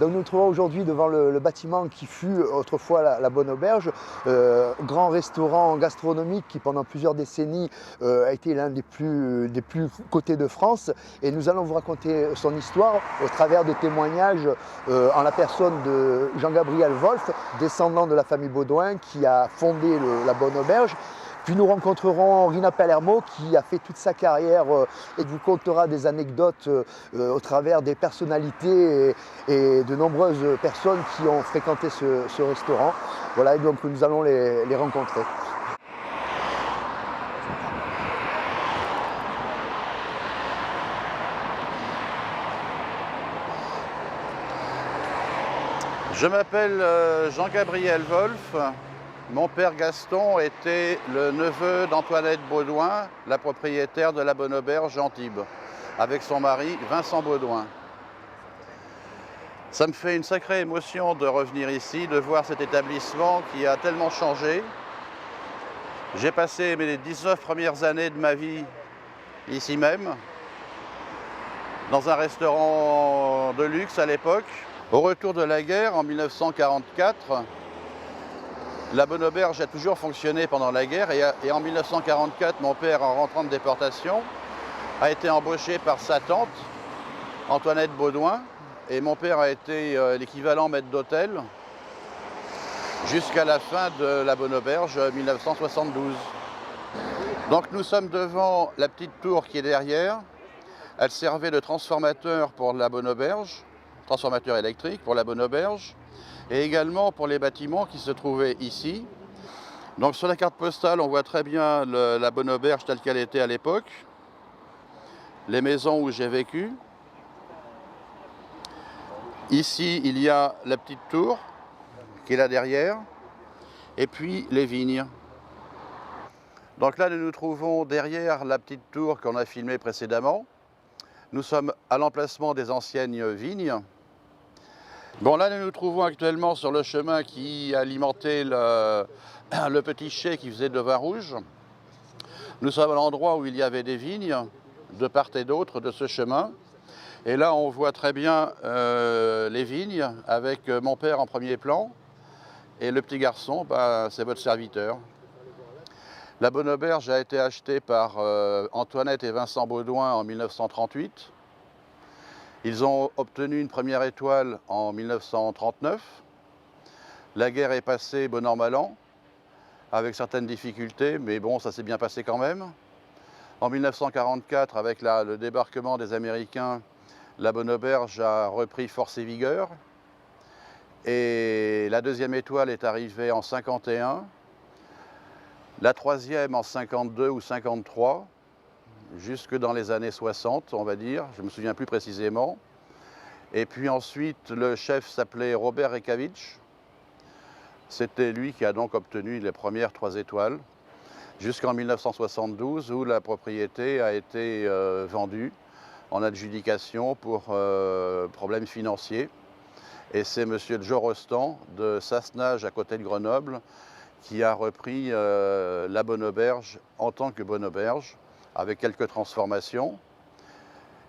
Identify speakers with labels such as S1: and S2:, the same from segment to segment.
S1: Donc nous nous trouvons aujourd'hui devant le bâtiment qui fut autrefois la Bonne Auberge, grand restaurant gastronomique qui pendant plusieurs décennies a été l'un des plus cotés de France. Et nous allons vous raconter son histoire au travers de témoignages en la personne de Jean-Gabriel Wolf, descendant de la famille Baudouin qui a fondé la Bonne Auberge. Puis nous rencontrerons Rina Palermo qui a fait toute sa carrière et vous contera des anecdotes au travers des personnalités et de nombreuses personnes qui ont fréquenté ce restaurant. Voilà, et donc nous allons les rencontrer.
S2: Je m'appelle Jean-Gabriel Wolf. Mon père Gaston était le neveu d'Antoinette Baudouin, la propriétaire de la Bonne Auberge Antibes, avec son mari Vincent Baudouin. Ça me fait une sacrée émotion de revenir ici, de voir cet établissement qui a tellement changé. J'ai passé mes 19 premières années de ma vie ici même, dans un restaurant de luxe à l'époque. Au retour de la guerre, en 1944, la Bonne Auberge a toujours fonctionné pendant la guerre et en 1944, mon père, en rentrant de déportation, a été embauché par sa tante, Antoinette Baudouin, et mon père a été l'équivalent maître d'hôtel jusqu'à la fin de la Bonne Auberge 1972. Donc nous sommes devant la petite tour qui est derrière. Elle servait de transformateur pour la Bonne Auberge, transformateur électrique pour la Bonne Auberge, et également pour les bâtiments qui se trouvaient ici. Donc sur la carte postale, on voit très bien la Bonne Auberge telle qu'elle était à l'époque, les maisons où j'ai vécu. Ici, il y a la petite tour qui est là derrière, et puis les vignes. Donc là, nous nous trouvons derrière la petite tour qu'on a filmée précédemment. Nous sommes à l'emplacement des anciennes vignes. Bon, là, nous nous trouvons actuellement sur le chemin qui alimentait le petit chai qui faisait de vin rouge. Nous sommes à l'endroit où il y avait des vignes de part et d'autre de ce chemin. Et là, on voit très bien les vignes avec mon père en premier plan. Et le petit garçon, c'est votre serviteur. La Bonne Auberge a été achetée par Antoinette et Vincent Baudouin en 1938. Ils ont obtenu une première étoile en 1939. La guerre est passée bon an, mal an, avec certaines difficultés, mais bon, ça s'est bien passé quand même. En 1944, avec le débarquement des Américains, la Bonne Auberge a repris force et vigueur. Et la deuxième étoile est arrivée en 1951, la troisième en 1952 ou 1953. Jusque dans les années 60, on va dire, je ne me souviens plus précisément. Et puis ensuite, le chef s'appelait Robert Rekavitch. C'était lui qui a donc obtenu les premières 3 étoiles, jusqu'en 1972, où la propriété a été vendue en adjudication pour problèmes financiers. Et c'est M. Joe Rostand de Sassenage, à côté de Grenoble, qui a repris la Bonne Auberge en tant que Bonne Auberge, avec quelques transformations.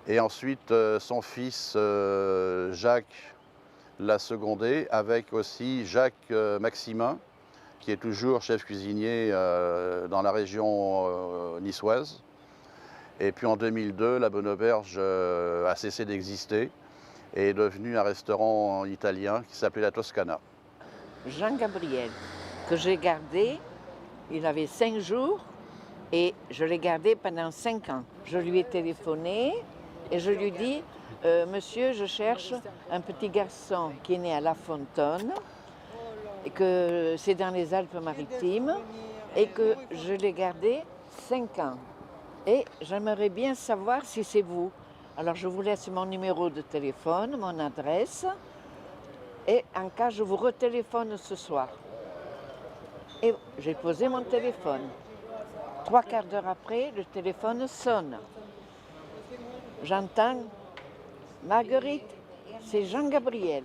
S2: Et ensuite, son fils Jacques l'a secondé, avec aussi Jacques Maximin, qui est toujours chef cuisinier dans la région niçoise. Et puis en 2002, la Bonne Auberge a cessé d'exister et est devenue un restaurant italien qui s'appelait la Toscana.
S3: Jean-Gabriel, que j'ai gardé, il avait 5 jours. Et je l'ai gardé pendant 5 ans. Je lui ai téléphoné et je lui ai dit Monsieur, je cherche un petit garçon qui est né à La Fontaine, et que c'est dans les Alpes-Maritimes, et que je l'ai gardé 5 ans. Et j'aimerais bien savoir si c'est vous. Alors je vous laisse mon numéro de téléphone, mon adresse, et en cas je vous retéléphone ce soir. Et j'ai posé mon téléphone. 3 quarts d'heure après, le téléphone sonne. J'entends Marguerite, c'est Jean-Gabriel.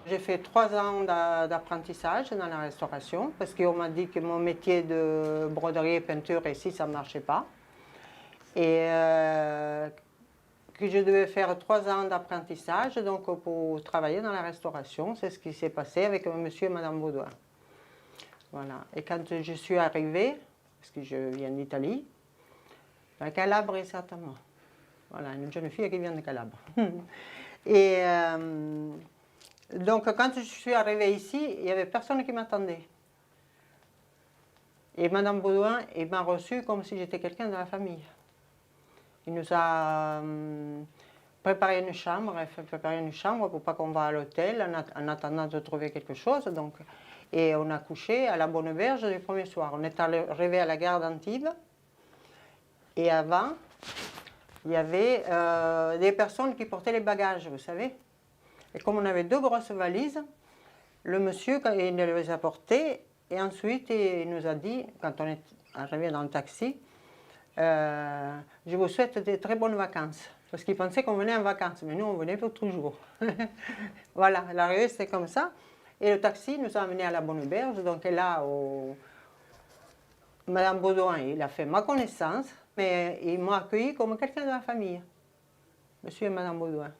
S4: J'ai fait 3 ans d'apprentissage dans la restauration parce qu'on m'a dit que mon métier de broderie et peinture ici, ça ne marchait pas. Et que je devais faire 3 ans d'apprentissage donc pour travailler dans la restauration. C'est ce qui s'est passé avec monsieur et madame Baudouin. Voilà. Et quand je suis arrivée, parce que je viens d'Italie, à Calabre exactement. Voilà, une jeune fille qui vient de Calabre. Et donc quand je suis arrivée ici, il n'y avait personne qui m'attendait. Et madame Baudouin, il m'a reçue comme si j'étais quelqu'un de la famille. Il nous a préparé une chambre, elle fait préparer une chambre pour pas qu'on va à l'hôtel en attendant de trouver quelque chose. Donc, et on a couché à la Bonne Berge le premier soir. On est arrivé à la gare d'Antibes. Et avant, il y avait des personnes qui portaient les bagages, vous savez. Et comme on avait 2 grosses valises, le monsieur, il les a portées. Et ensuite, il nous a dit, quand on est arrivé dans le taxi, je vous souhaite de très bonnes vacances. Parce qu'il pensait qu'on venait en vacances, mais nous, on venait pour toujours. Voilà, l'arrivée, c'était comme ça. Et le taxi nous a amenés à la Bonne Berge. Donc là, madame Baudouin, il a fait ma connaissance, mais il m'a accueilli comme quelqu'un de la famille. Monsieur et madame Baudouin.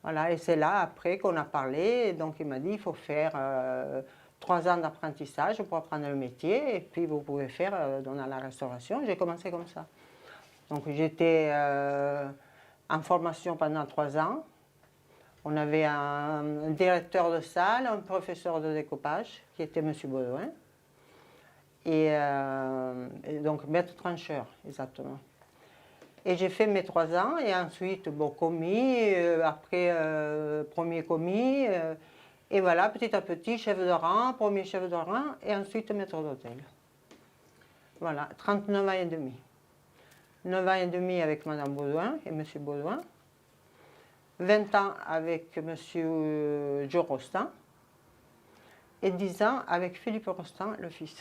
S4: Voilà, et c'est là, après, qu'on a parlé. Donc il m'a dit, il faut faire 3 ans d'apprentissage pour apprendre le métier, et puis vous pouvez faire dans la restauration. J'ai commencé comme ça. Donc j'étais en formation pendant 3 ans. On avait un directeur de salle, un professeur de découpage, qui était M. Baudouin, et donc maître trancheur, exactement. Et j'ai fait mes 3 ans, et ensuite, bon, commis, après premier commis, et voilà, petit à petit, chef de rang, premier chef de rang, et ensuite maître d'hôtel. Voilà, 39 ans et demi. 9 ans et demi avec Madame Baudouin et Monsieur Baudouin. 20 ans avec Monsieur Joe Rostand. Et 10 ans avec Philippe Rostand, le fils.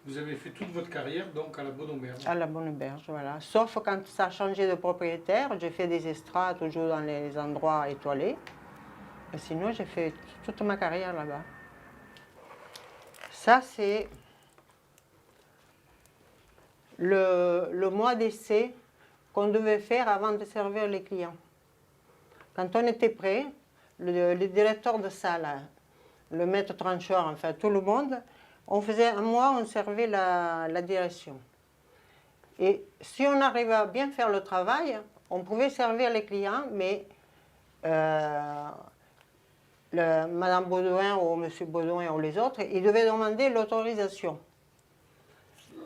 S5: Vous avez fait toute votre carrière donc à la Bonne Berge.
S4: À la Bonne Berge, voilà. Sauf quand ça a changé de propriétaire, j'ai fait des estrades toujours dans les endroits étoilés. Et sinon, j'ai fait toute ma carrière là-bas. Ça, c'est le mois d'essai qu'on devait faire avant de servir les clients. Quand on était prêt, le directeur de salle, le maître trancheur, enfin tout le monde, on faisait un mois, on servait la direction. Et si on arrivait à bien faire le travail, on pouvait servir les clients, mais Madame Baudouin ou Monsieur Baudouin ou les autres, ils devaient demander l'autorisation.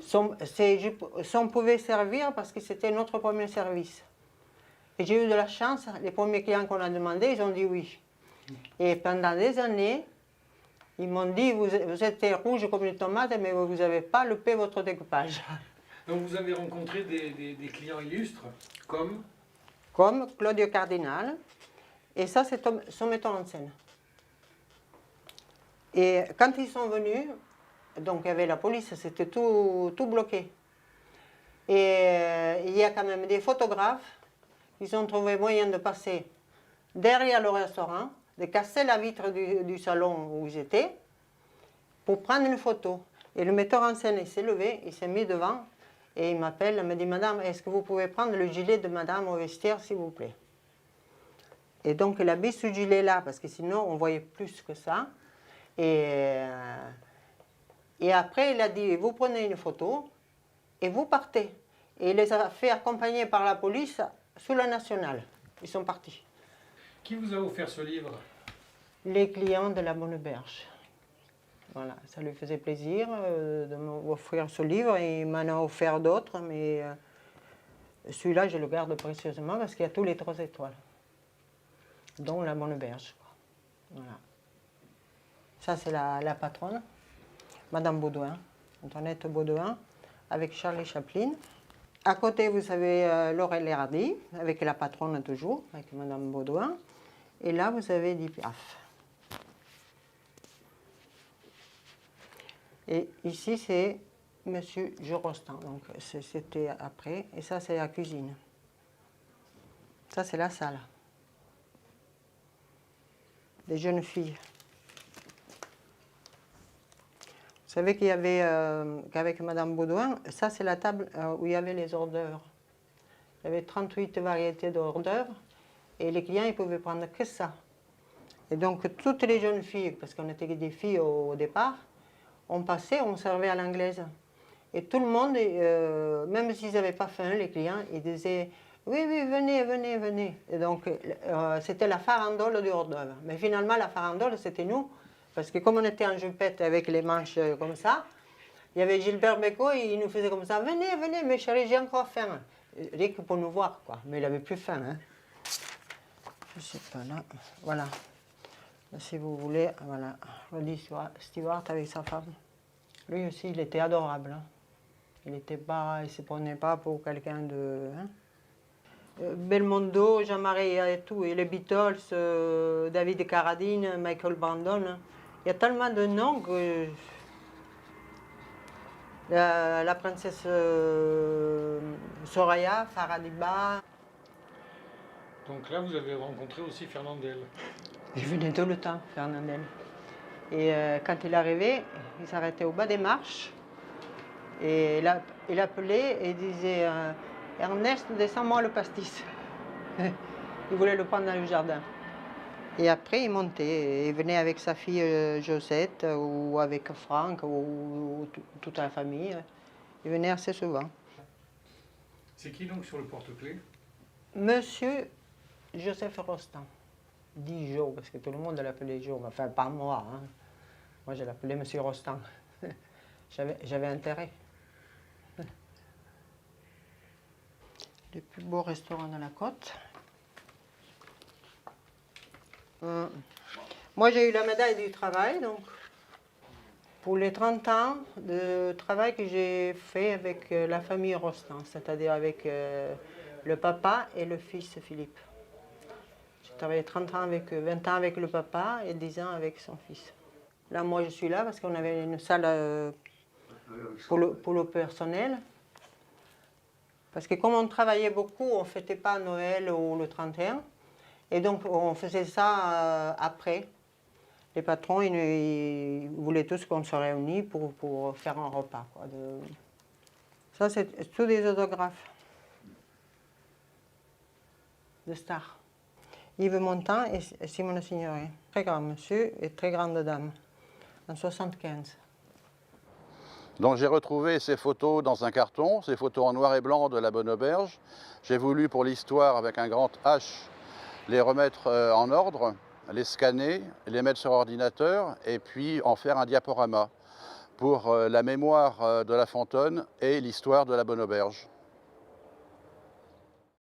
S4: Si on pouvait servir parce que c'était notre premier service. Et j'ai eu de la chance, les premiers clients qu'on a demandé, ils ont dit oui. Et pendant des années, ils m'ont dit, vous êtes rouge comme une tomate, mais vous n'avez pas loupé votre découpage.
S5: Donc vous avez rencontré des clients illustres comme
S4: Claudio Cardinal, et ça c'est son metteur en scène. Et quand ils sont venus, donc il y avait la police, c'était tout bloqué. Et il y a quand même des photographes, ils ont trouvé moyen de passer derrière le restaurant, de casser la vitre du salon où ils étaient, pour prendre une photo. Et le metteur en scène, il s'est levé, il s'est mis devant, et il m'appelle, il me dit, Madame, est-ce que vous pouvez prendre le gilet de Madame au vestiaire, s'il vous plaît? Et donc il a mis ce gilet-là, parce que sinon on voyait plus que ça. Et après, il a dit, vous prenez une photo et vous partez. Et il les a fait accompagner par la police sous la nationale. Ils sont partis.
S5: Qui vous a offert ce livre?
S4: Les clients de la Bonne Berge. Voilà, ça lui faisait plaisir de m'offrir ce livre et il m'en a offert d'autres, mais celui-là, je le garde précieusement parce qu'il y a tous les 3 étoiles, dont la Bonne Berge. Voilà. Ça, c'est la patronne, Madame Baudouin, Antoinette Baudouin, avec Charlie Chaplin. À côté, vous avez Laurel Hardy, avec la patronne toujours, avec Madame Baudouin. Et là, vous avez Edith Piaf. Et ici, c'est Monsieur Joe Rostand. Donc, c'était après. Et ça, c'est la cuisine. Ça, c'est la salle. Des jeunes filles. Vous savez qu'il y avait, qu'avec Madame Baudouin, ça, c'est la table où il y avait les hors d'œuvre. Il y avait 38 variétés d'hors d'œuvre et les clients, ils pouvaient prendre que ça. Et donc, toutes les jeunes filles, parce qu'on était des filles au départ, on passait, on servait à l'anglaise. Et tout le monde, même s'ils n'avaient pas faim, les clients, ils disaient « Oui, oui, venez, venez, venez ». Et donc, c'était la farandole du hors d'œuvre. Mais finalement, la farandole, c'était nous. Parce que comme on était en jupette avec les manches comme ça, il y avait Gilbert Bécaud, il nous faisait comme ça « Venez, venez, mes chéris, j'ai encore faim ». Rien que pour nous voir, quoi. Mais il n'avait plus faim. Hein. Je sais pas, là, voilà. Là, si vous voulez, voilà. Rod Stewart avec sa femme. Lui aussi, il était adorable. Hein. Il ne se prenait pas pour quelqu'un de... Hein. Belmondo, Jean-Marie et tout, et les Beatles, David Carradine, Michael Brandon. Hein. Il y a tellement de noms que... La princesse Soraya, Faradiba.
S5: Donc là, vous avez rencontré aussi Fernandel.
S4: Je venais tout le temps, Fernandel. Et quand il arrivait, il s'arrêtait au bas des marches. Et il appelait et disait Ernest, descends-moi le pastis. Il voulait le prendre dans le jardin. Et après, il montait. Il venait avec sa fille Josette ou avec Franck ou toute la famille. Il venait assez souvent.
S5: C'est qui donc sur le porte-clés?
S4: Monsieur Joseph Rostand. Dit Jo, parce que tout le monde l'appelait Jo. Enfin, pas moi. Hein. Moi, je l'appelais Monsieur Rostand. J'avais intérêt. Le plus beau restaurant de la côte. Moi, j'ai eu la médaille du travail, donc, pour les 30 ans de travail que j'ai fait avec la famille Rostand, c'est-à-dire avec le papa et le fils Philippe. J'ai travaillé 30 ans avec 20 ans avec le papa et 10 ans avec son fils. Là, moi, je suis là parce qu'on avait une salle pour le personnel. Parce que comme on travaillait beaucoup, on ne fêtait pas Noël ou le 31. Et donc, on faisait ça après. Les patrons, ils voulaient tous qu'on se réunisse pour faire un repas. Quoi, Ça, c'est tous des autographes de stars. Yves Montand et Simone Signoret. Très grand monsieur et très grande dame, en 75.
S2: Donc j'ai retrouvé ces photos dans un carton, ces photos en noir et blanc de la Bonne Auberge. J'ai voulu, pour l'histoire, avec un grand H, les remettre en ordre, les scanner, les mettre sur ordinateur et puis en faire un diaporama pour la mémoire de La Fontaine et l'histoire de la Bonne Auberge.